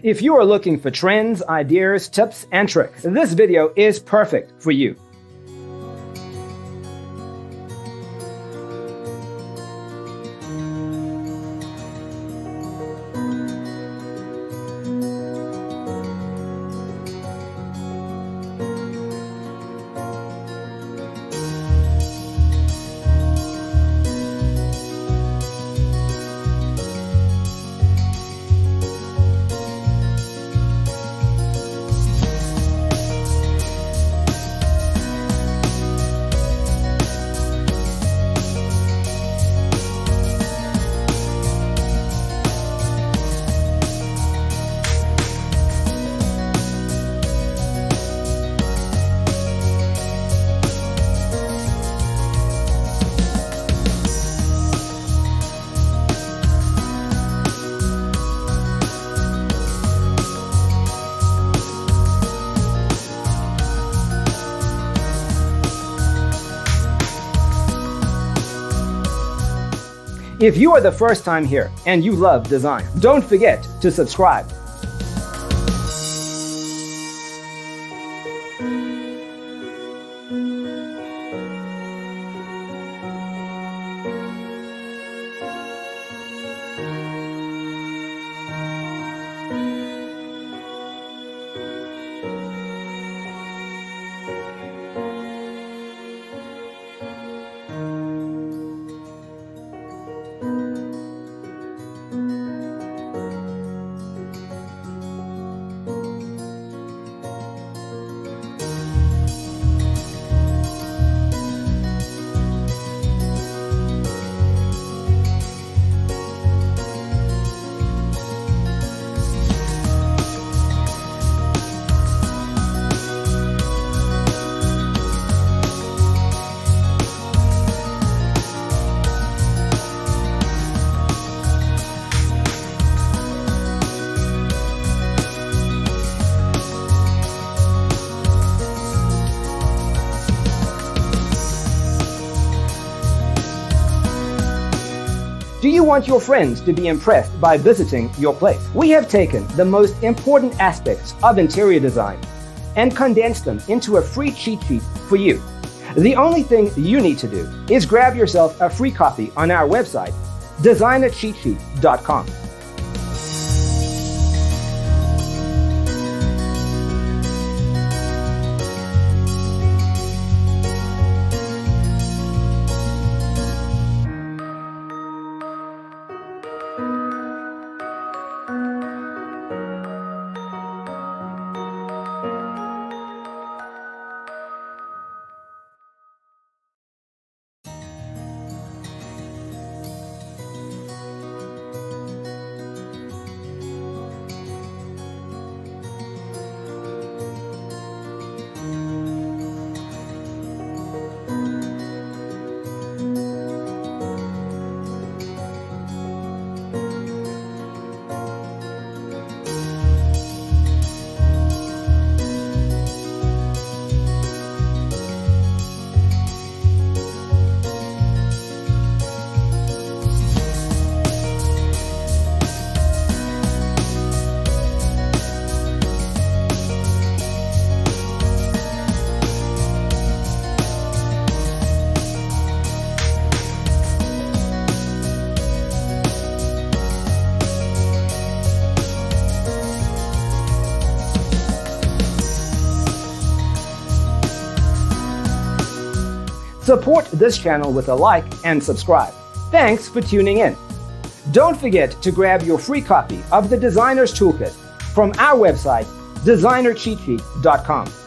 If you are looking for trends, ideas, tips, and tricks, this video is perfect for you. If you are the first time here and you love design, don't forget to subscribe. Do you want your friends to be impressed by visiting your place? We have taken the most important aspects of interior design and condensed them into a free cheat sheet for you. The only thing you need to do is grab yourself a free copy on our website, designercheatsheet.com. Support this channel with a like and subscribe. Thanks for tuning in. Don't forget to grab your free copy of the Designer's Toolkit from our website, designercheatsheet.com.